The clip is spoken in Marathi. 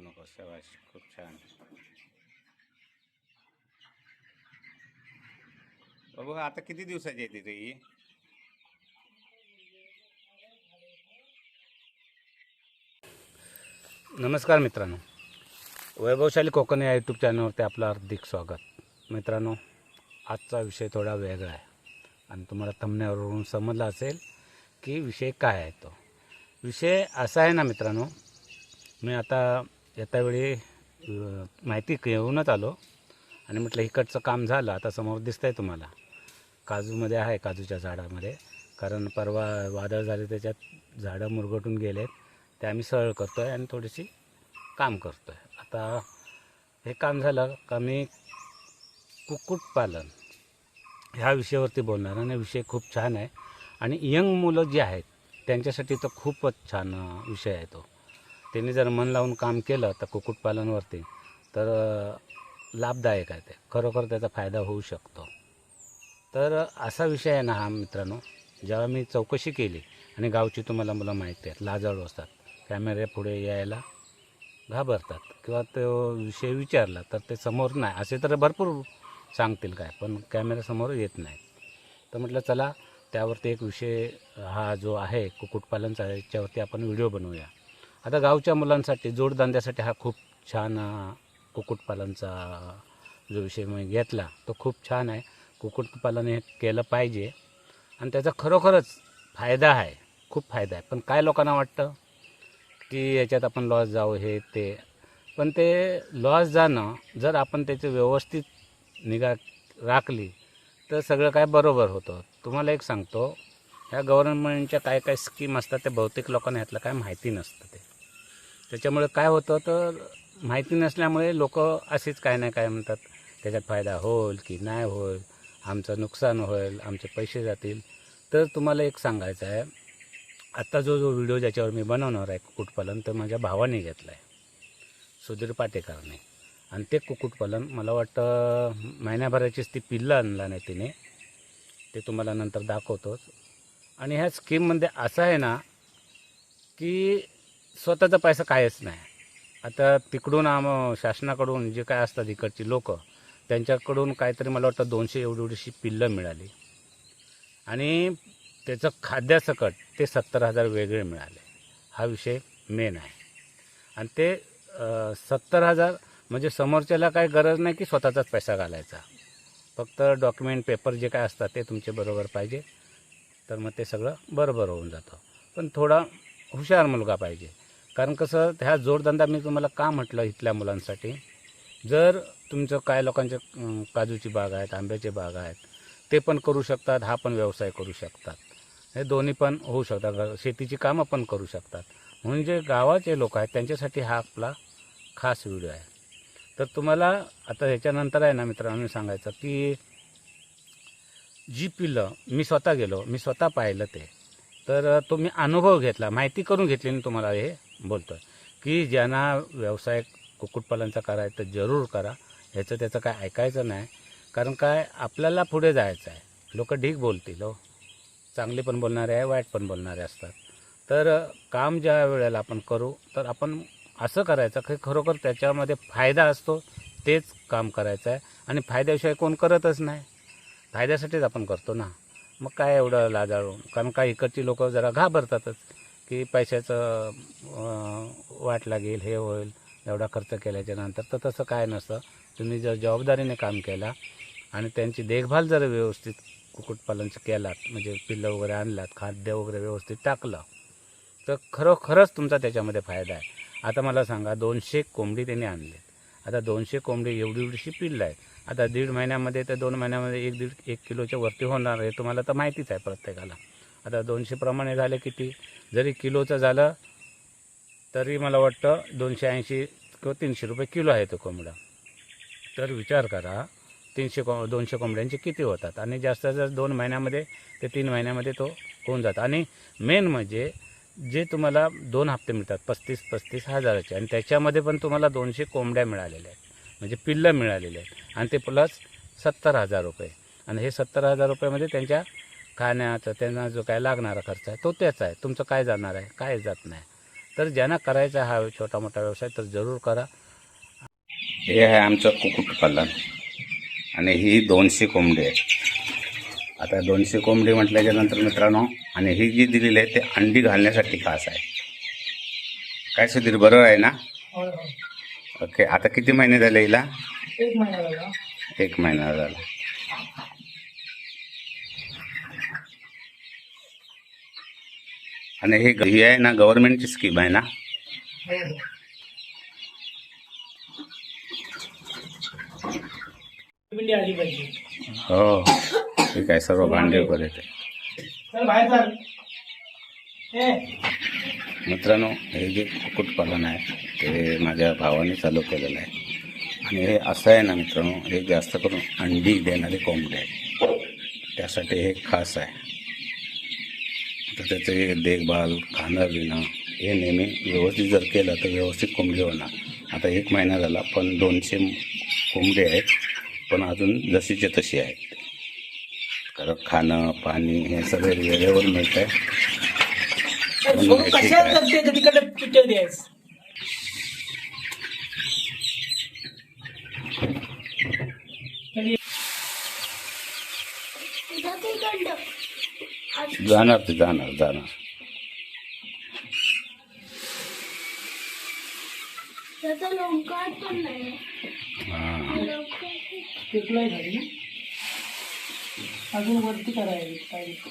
नको शाबाश, खूप छान. बाबा आता किती दिवसाची आहे तिथे ही? नमस्कार मित्रांनो, वैभवशाली कोकण या यूट्यूब चॅनलवरती आपलं हार्दिक स्वागत. मित्रांनो, आजचा विषय थोडा वेगळा आहे आणि तुम्हाला थंबनेलवरून समजला असेल की विषय काय आहे. तो विषय असा आहे ना मित्रांनो, मी आता येत्या वेळी माहिती घेऊनच आलो आणि म्हटलं इकडचं काम झालं. आता समोर दिसतं आहे तुम्हाला, काजूमध्ये आहे, काजूच्या झाडामध्ये. कारण परवा वादळ झाले, त्याच्यात झाडं मुरगटून गेलेत. ते आम्ही सरळ करतो आहे आणि थोडीशी काम करतो आहे. आता हे काम झालं का मी कुक्कुटपालन ह्या विषयावरती बोलणार. आणि विषय खूप छान आहे आणि यंग मुलं जी आहेत त्यांच्यासाठी तर खूपच छान विषय आहे तो. त्यांनी जर मन लावून काम केलं तर कुक्कुटपालनवरती तर लाभदायक आहे. ते खरोखर त्याचा फायदा होऊ शकतो. तर असा विषय आहे ना हा मित्रांनो. जेव्हा मी चौकशी केली, आणि गावची तुम्हाला मुलं माहिती आहेत, लाजाळू असतात, कॅमेऱ्या पुढे यायला घाबरतात, किंवा तो विषय विचारला तर ते समोर नाही, असे तर भरपूर सांगतील काय, पण कॅमेऱ्यासमोर येत नाही. तर म्हटलं चला त्यावरती एक विषय हा जो आहे कुक्कुटपालनचा, याच्यावरती आपण व्हिडिओ बनवूया. आता गावच्या मुलांसाठी, जोडधंद्यासाठी हा खूप छान कुक्कुटपालनचा जो विषय मी घेतला तो खूप छान आहे. कुक्कुटपालन हे केलं पाहिजे आणि त्याचा खरोखरच फायदा आहे, खूप फायदा आहे. पण काय लोकांना वाटतं की याच्यात आपण लॉस जाऊ, हे ते. पण ते लॉस जाणं, जर आपण त्याची व्यवस्थित निगा राखली तर सगळं काय बरोबर होतं. तुम्हाला एक सांगतो, ह्या गव्हर्नमेंटच्या काय काय स्कीम असतात ते बहुतेक लोकांना ह्यातलं काय माहिती नसतं. त्याच्यामुळे काय होतं, तर माहिती नसल्यामुळे लोक असेच काय नाही काय म्हणतात, त्याच्यात फायदा होईल की नाही होईल, आमचं नुकसान होईल, आमचे पैसे जातील. तर तुम्हाला एक सांगायचं आहे, आत्ता जो व्हिडिओ ज्याच्यावर मी बनवणार आहे कुक्कुटपालन, तर माझ्या भावाने घेतला आहे, सुधीर पाटेकरने. आणि ते कुक्कुटपालन मला वाटतं महिन्याभराचीच ती पिल्लं आणला नाही तिने, ते तुम्हाला नंतर दाखवतोच. आणि ह्या स्कीममध्ये असं आहे ना की स्वतःचा पैसा कायच नाही. आता तिकडून शासनाकडून जे काय असतात इकडची लोक, त्यांच्याकडून काहीतरी मला वाटतं 200 एवढीशी पिल्लं मिळाली. आणि त्याचं खाद्यासकट ते 70,000 वेगळे मिळाले. हा विषय मेन आहे. आणि ते 70,000 म्हणजे समोरच्याला काय गरज नाही की स्वतःचाच पैसा घालायचा. फक्त डॉक्युमेंट पेपर जे काय असतात ते तुमचे बरोबर पाहिजे, तर मग ते सगळं बरोबर होऊन जातं. पण थोडा हुशार मुलगा पाहिजे. कारण कसं, ह्या जोडधंदा मी तुम्हाला का म्हटलं इथल्या मुलांसाठी, जर तुमचं काय लोकांचे काजूची बाग आहेत, आंब्याची बाग आहेत, ते पण करू शकतात, हा पण व्यवसाय करू शकतात. हे दोन्ही पण होऊ शकतात. शेतीची कामं पण करू शकतात. म्हणून जे गावाचे लोक आहेत त्यांच्यासाठी हा आपला खास व्हिडिओ आहे. तर तुम्हाला आता ह्याच्यानंतर आहे ना मित्रांनो सांगायचं की जी पिल्लं मी स्वतः पाहिलं ते, तर तो मी अनुभव घेतला, माहिती करून घेतली आणि तुम्हाला हे बोलतो आहे की ज्यांना व्यवसाय कुक्कुटपालनचा करायचा तर जरूर करा. ह्याचं त्याचं काय ऐकायचं नाही. कारण काय, आपल्याला पुढे जायचं आहे. लोक ढीक बोलतील हो, चांगले पण बोलणारे आहे, वाईट पण बोलणारे असतात. तर काम ज्या वेळेला आपण करू, तर आपण असं करायचं की खरोखर त्याच्यामध्ये फायदा असतो तेच काम करायचं आहे. आणि फायद्याशिवाय कोण करतच नाही, फायद्यासाठीच आपण करतो ना. मग काय एवढं लाजाळू. कारण काय इकडची लोक जरा घाबरतातच की पैशाचं वाट लागेल, हे होईल एवढा खर्च केल्याच्या नंतर. तर तसं काय नसतं. तुम्ही जर जबाबदारीने काम केला आणि त्यांची देखभाल जर व्यवस्थित कुक्कुटपालनचं केलात, म्हणजे पिल्लं वगैरे आणलात, खाद्य वगैरे व्यवस्थित टाकलं, तर खरोखरच तुमचा त्याच्यामध्ये फायदा आहे. आता मला सांगा, 200 कोंबडी त्यांनी आणले. आता 200 कोंबडी एवढीशी पिल्लं आहेत. आता 1.5 महिन्यामध्ये ते 2 महिन्यामध्ये 1 किलोच्या वरती होणार आहे, तुम्हाला तर माहितीच आहे प्रत्येकाला. आता 200 प्रमाणे झाले किती, जरी किलोचं झालं तरी मला वाटतं 280 किंवा 300 रुपये किलो आहे तो कोंबडा. तर विचार करा, 200 कोंबड्यांचे किती होतात. आणि जास्त जास्त 2 महिन्यामध्ये ते 3 महिन्यामध्ये तो होऊन जातं. आणि मेन म्हणजे जे तुम्हाला 2 हप्ते मिळतात 35-35 हजाराचे, आणि त्याच्यामध्ये पण तुम्हाला 200 कोंबड्या मिळालेल्या आहेत, म्हणजे पिल्लं मिळालेले आहेत. आणि ते प्लस 70,000 रुपये. आणि हे 70,000 रुपयामध्ये त्यांच्या खाण्याचं, त्यांना जो काय लागणारा खर्च आहे तो त्याचा आहे. तुमचं काय जाणार आहे, काय जात नाही. तर ज्यांना करायचा हा छोटा मोठा व्यवसाय तर जरूर करा. हे आहे आमचं कुक्कुटपालन आणि ही 200 कोंबडी आहे. आता 200 कोंबडी म्हटल्याच्या नंतर मित्रांनो, आणि ही जी दिलेली आहे ते अंडी घालण्यासाठी खास आहे. काय सुधीर, बरोबर आहे ना? ओके. आता किती महिने झाले हिला? 1 महिना झाला. 1 महिना झाला. आणि ही आहे ना गव्हर्नमेंटची स्कीम आहे ना? पिंडी आली पाहिजे. हो, ठीक आहे. सर्व भांडे वगैरे ते. चल बाहेर चल. मित्रांनो, हे जे कुक्कुटपालन आहे ते माझ्या भावाने चालू केलेलं आहे. आणि हे असं आहे ना मित्रांनो, हे जास्त करून अंडी देणारे कोंबडे आहे, त्यासाठी हे खास आहे. तर त्याचे देखभाल, खाणं पिणं हे नेहमी व्यवस्थित जर केलं तर व्यवस्थित कोंबडी होणार. आता 1 महिना झाला, पण 200 कोंबडे आहेत, पण अजून जशीचे तशी आहेत. कारण खाणं पाणी हे सगळे वेळेवर मिळत आहे. कशात करते तर तिकडे पिक्चर द्यायचं. जाणार ते जाणार. त्याचा लवकर पण नाही. अजून वरती करायला पाहिजे.